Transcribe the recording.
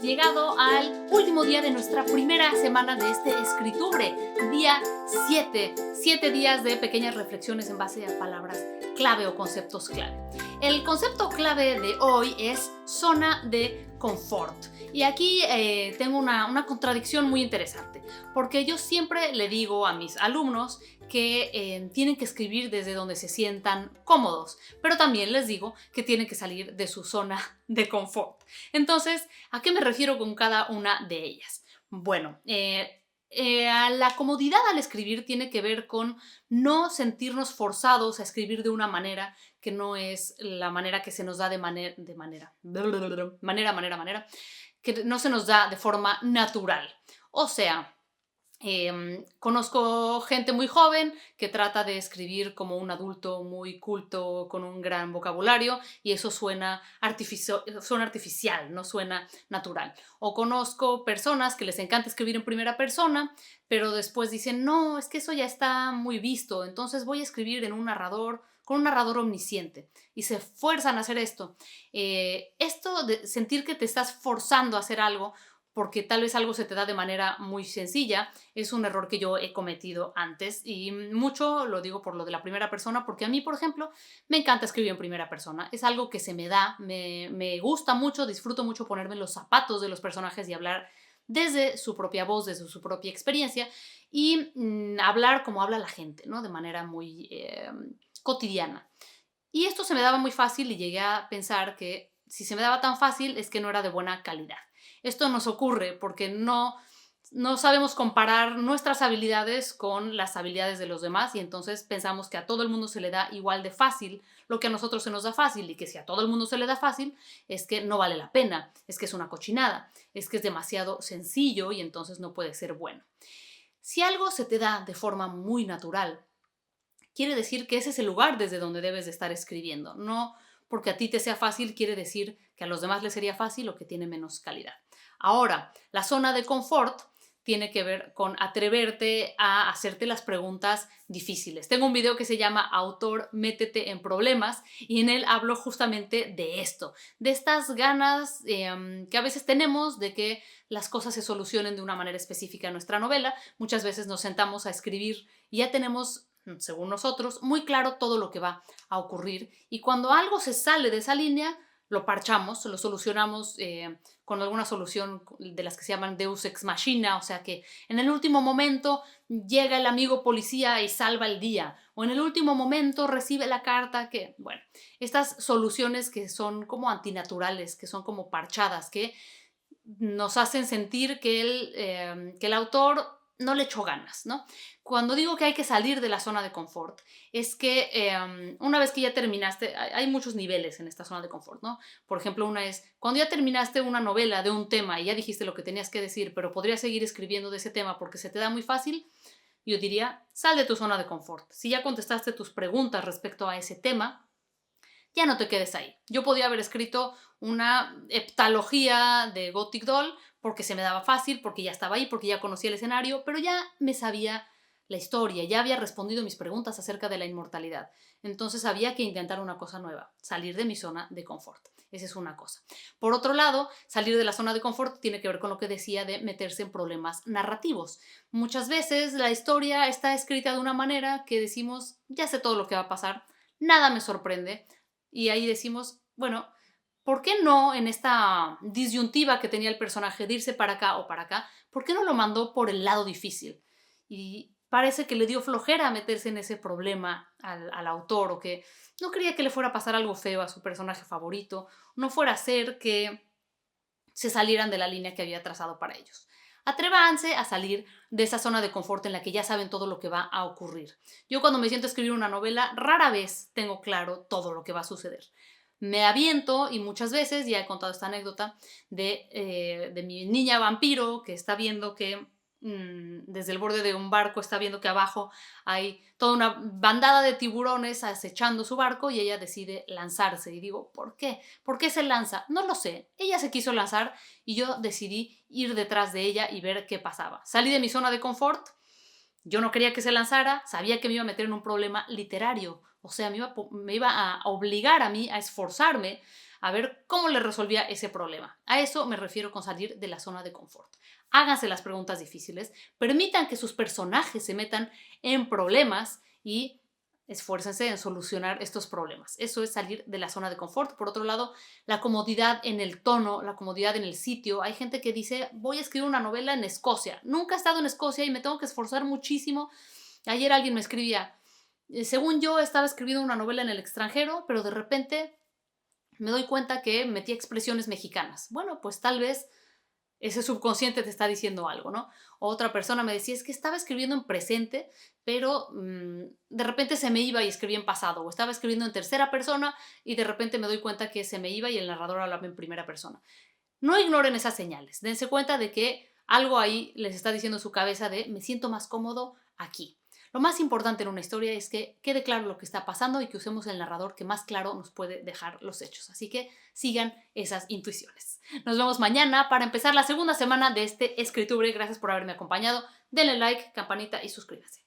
llegado al último día de nuestra primera semana de este Escritubre, día 7. 7 días de pequeñas reflexiones en base a palabras clave o conceptos clave. El concepto clave de hoy es zona de confort. Y aquí tengo una contradicción muy interesante, porque yo siempre le digo a mis alumnos que tienen que escribir desde donde se sientan cómodos, pero también les digo que tienen que salir de su zona de confort. Entonces, ¿a qué me refiero con cada una de ellas? Bueno, a la comodidad al escribir tiene que ver con no sentirnos forzados a escribir de una manera que no es la manera que se nos da que no se nos da de forma natural. O sea, conozco gente muy joven que trata de escribir como un adulto muy culto con un gran vocabulario y eso suena artificial, no suena natural. O conozco personas que les encanta escribir en primera persona, pero después dicen, no, es que eso ya está muy visto, entonces voy a escribir en un narrador, con un narrador omnisciente, y se fuerzan a hacer esto. Esto de sentir que te estás forzando a hacer algo porque tal vez algo se te da de manera muy sencilla, es un error que yo he cometido antes y mucho lo digo por lo de la primera persona, porque a mí, por ejemplo, me encanta escribir en primera persona, es algo que se me da, me gusta mucho, disfruto mucho ponerme en los zapatos de los personajes y hablar desde su propia voz, desde su propia experiencia y hablar como habla la gente, ¿no? De manera muy cotidiana. Y esto se me daba muy fácil y llegué a pensar que si se me daba tan fácil es que no era de buena calidad. Esto nos ocurre porque no sabemos comparar nuestras habilidades con las habilidades de los demás y entonces pensamos que a todo el mundo se le da igual de fácil lo que a nosotros se nos da fácil y que si a todo el mundo se le da fácil es que no vale la pena, es que es una cochinada, es que es demasiado sencillo y entonces no puede ser bueno. Si algo se te da de forma muy natural, quiere decir que ese es el lugar desde donde debes de estar escribiendo. No porque a ti te sea fácil quiere decir que a los demás les sería fácil o que tiene menos calidad. Ahora, la zona de confort tiene que ver con atreverte a hacerte las preguntas difíciles. Tengo un video que se llama Autor, métete en problemas y en él hablo justamente de esto, de estas ganas que a veces tenemos de que las cosas se solucionen de una manera específica en nuestra novela. Muchas veces nos sentamos a escribir y ya tenemos, según nosotros, muy claro todo lo que va a ocurrir y cuando algo se sale de esa línea, lo parchamos, lo solucionamos con alguna solución de las que se llaman Deus Ex Machina, o sea que en el último momento llega el amigo policía y salva el día, o en el último momento recibe la carta que, bueno, estas soluciones que son como antinaturales, que son como parchadas, que nos hacen sentir que el autor no le echó ganas, ¿no? Cuando digo que hay que salir de la zona de confort, es que una vez que ya terminaste, hay muchos niveles en esta zona de confort, ¿no? Por ejemplo, una es, cuando ya terminaste una novela de un tema y ya dijiste lo que tenías que decir, pero podrías seguir escribiendo de ese tema porque se te da muy fácil, yo diría, sal de tu zona de confort. Si ya contestaste tus preguntas respecto a ese tema, ya no te quedes ahí. Yo podía haber escrito una heptalogía de Gothic Doll porque se me daba fácil, porque ya estaba ahí, porque ya conocía el escenario, pero ya me sabía la historia, ya había respondido mis preguntas acerca de la inmortalidad. Entonces había que intentar una cosa nueva, salir de mi zona de confort. Esa es una cosa. Por otro lado, salir de la zona de confort tiene que ver con lo que decía de meterse en problemas narrativos. Muchas veces la historia está escrita de una manera que decimos, ya sé todo lo que va a pasar, nada me sorprende, y ahí decimos, bueno, ¿por qué no en esta disyuntiva que tenía el personaje de irse para acá o para acá, ¿por qué no lo mandó por el lado difícil? Y parece que le dio flojera meterse en ese problema al autor o que no quería que le fuera a pasar algo feo a su personaje favorito, no fuera a ser que se salieran de la línea que había trazado para ellos. Atrévanse a salir de esa zona de confort en la que ya saben todo lo que va a ocurrir. Yo cuando me siento a escribir una novela, rara vez tengo claro todo lo que va a suceder. Me aviento y muchas veces, ya he contado esta anécdota, de mi niña vampiro que está viendo que desde el borde de un barco está viendo que abajo hay toda una bandada de tiburones acechando su barco y ella decide lanzarse. Y digo, ¿por qué? ¿Por qué se lanza? No lo sé. Ella se quiso lanzar y yo decidí ir detrás de ella y ver qué pasaba. Salí de mi zona de confort. Yo no quería que se lanzara, sabía que me iba a meter en un problema literario, o sea, me iba a obligar a mí a esforzarme, a ver cómo le resolvía ese problema. A eso me refiero con salir de la zona de confort. Háganse las preguntas difíciles, permitan que sus personajes se metan en problemas y esfuércense en solucionar estos problemas. Eso es salir de la zona de confort. Por otro lado, la comodidad en el tono, la comodidad en el sitio. Hay gente que dice, voy a escribir una novela en Escocia. Nunca he estado en Escocia y me tengo que esforzar muchísimo. Ayer alguien me escribía, según yo estaba escribiendo una novela en el extranjero, pero de repente me doy cuenta que metí expresiones mexicanas. Bueno, pues tal vez ese subconsciente te está diciendo algo, ¿no? Otra persona me decía, es que estaba escribiendo en presente, pero de repente se me iba y escribía en pasado, o estaba escribiendo en tercera persona y de repente me doy cuenta que se me iba y el narrador hablaba en primera persona. No ignoren esas señales, dense cuenta de que algo ahí les está diciendo su cabeza de me siento más cómodo aquí. Lo más importante en una historia es que quede claro lo que está pasando y que usemos el narrador que más claro nos puede dejar los hechos. Así que sigan esas intuiciones. Nos vemos mañana para empezar la segunda semana de este Escritubre. Gracias por haberme acompañado. Denle like, campanita y suscríbanse.